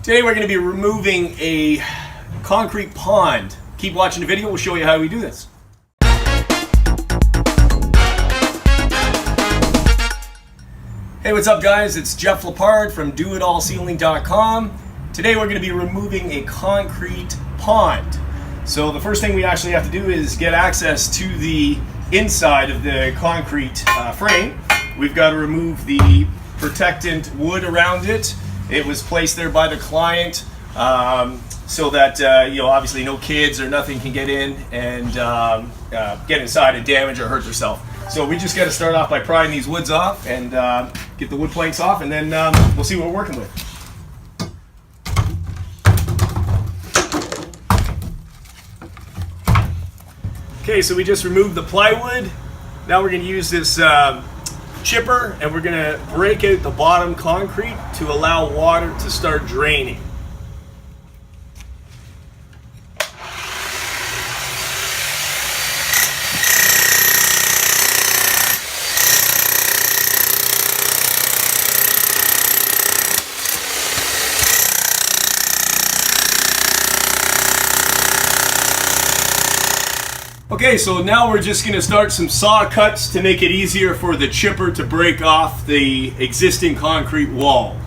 Today we're going to be removing a concrete pond. Keep watching the video, we'll show you how we do this. Hey, what's up guys? It's Jeff Lepard from doitallsealing.com. Today we're going to be removing a concrete pond. So the first thing we actually have to do is get access to the inside of the concrete frame. We've got to remove the protectant wood around it. It was placed there by the client so that obviously no kids or nothing can get in and get inside and damage or hurt themselves. So we just got to start off by prying these woods off and get the wood planks off, and then we'll see what we're working with. Okay, so we just removed the plywood. Now we're going to use this chipper, and we're going to break out the bottom concrete to allow water to start draining. Okay, so now we're just going to start some saw cuts to make it easier for the chipper to break off the existing concrete wall.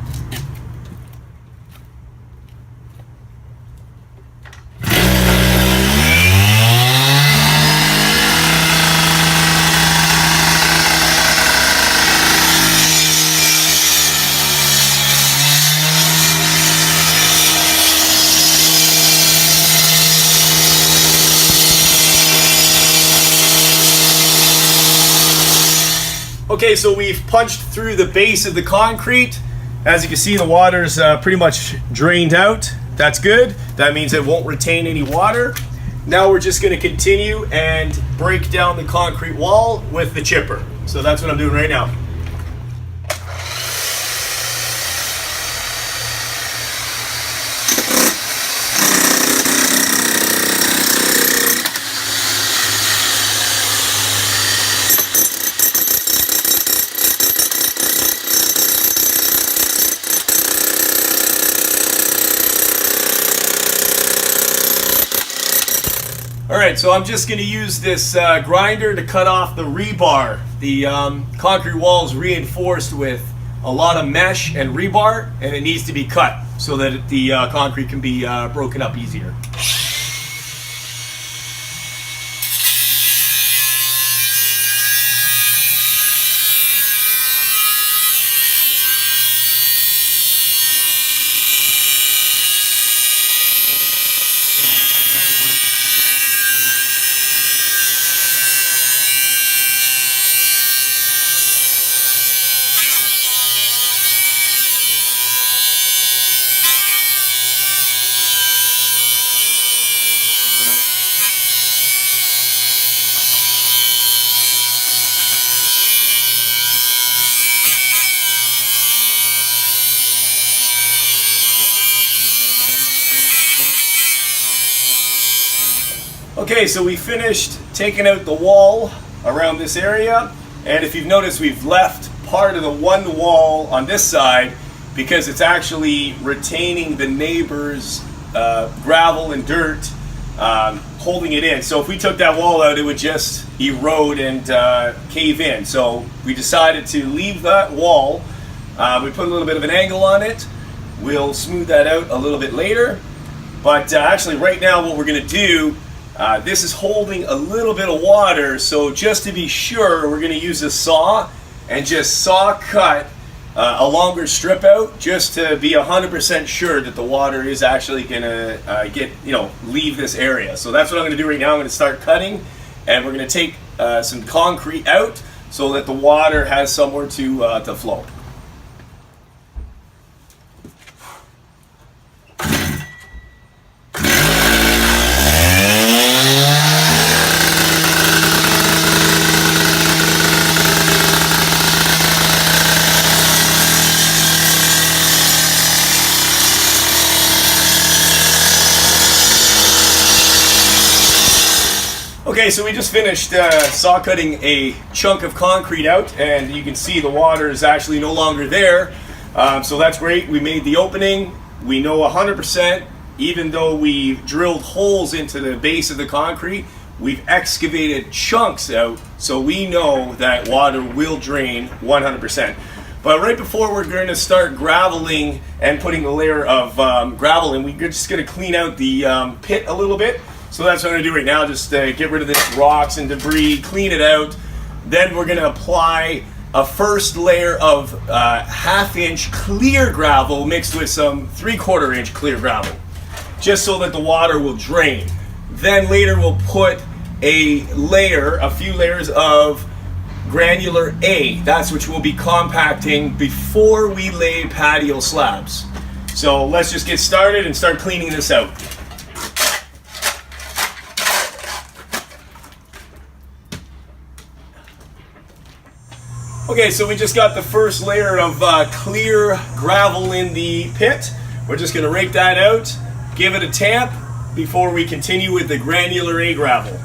Okay, so we've punched through the base of the concrete. As you can see, the water's pretty much drained out. That's good. That means it won't retain any water. Now we're just going to continue and break down the concrete wall with the chipper. So that's what I'm doing right now. Alright, so I'm just going to use this grinder to cut off the rebar. The concrete wall is reinforced with a lot of mesh and rebar, and it needs to be cut so that the concrete can be broken up easier. Okay, so we finished taking out the wall around this area, and if you've noticed, we've left part of the one wall on this side because it's actually retaining the neighbor's gravel and dirt, holding it in. So if we took that wall out, it would just erode and cave in. So we decided to leave that wall. We put a little bit of an angle on it. We'll smooth that out a little bit later. But actually right now what we're going to do, this is holding a little bit of water, so just to be sure, we're going to use a saw and just saw cut a longer strip out, just to be 100% sure that the water is actually going to leave this area. So that's what I'm going to do right now. I'm going to start cutting, and we're going to take some concrete out so that the water has somewhere to flow. Okay, so we just finished saw cutting a chunk of concrete out, and you can see the water is actually no longer there. So that's great. We made the opening, we know 100%, even though we've drilled holes into the base of the concrete, we've excavated chunks out, so we know that water will drain 100%. But right before we're going to start graveling and putting a layer of gravel in, we're just going to clean out the pit a little bit. So that's what I'm going to do right now, just get rid of this rocks and debris, clean it out. Then we're going to apply a first layer of 1/2 inch clear gravel mixed with some 3/4 inch clear gravel, just so that the water will drain. Then later we'll put a few layers of granular A. That's which we'll be compacting before we lay patio slabs. So let's just get started and start cleaning this out. Okay, so we just got the first layer of clear gravel in the pit. We're just going to rake that out, give it a tamp before we continue with the granular A gravel.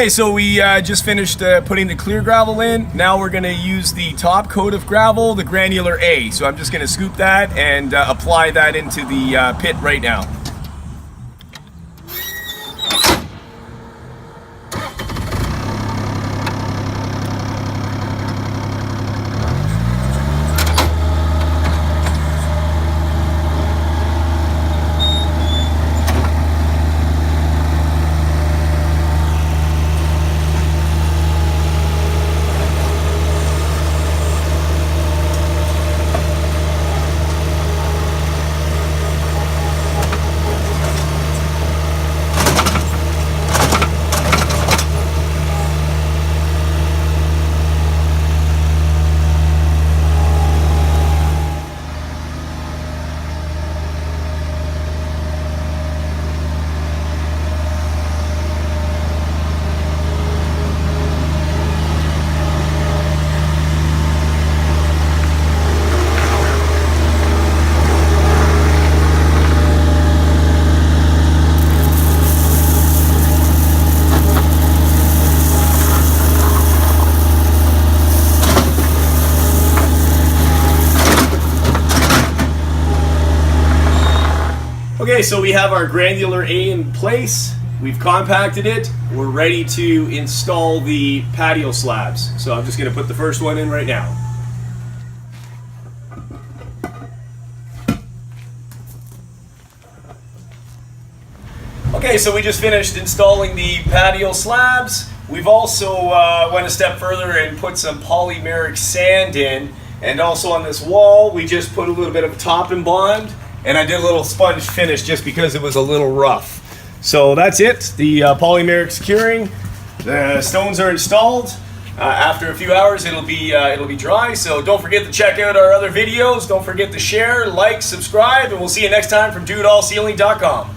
Okay, so we just finished putting the clear gravel in. Now we're going to use the top coat of gravel, the granular A. So I'm just going to scoop that and apply that into the pit right now. Okay, so we have our granular A in place. We've compacted it. We're ready to install the patio slabs. So I'm just going to put the first one in right now. Okay, so we just finished installing the patio slabs. We've also went a step further and put some polymeric sand in. And also on this wall, we just put a little bit of top and bond. And I did a little sponge finish just because it was a little rough. So that's it. The polymeric's curing. The stones are installed. After a few hours, it'll be dry. So don't forget to check out our other videos. Don't forget to share, like, subscribe, and we'll see you next time from DudeAllCeiling.com.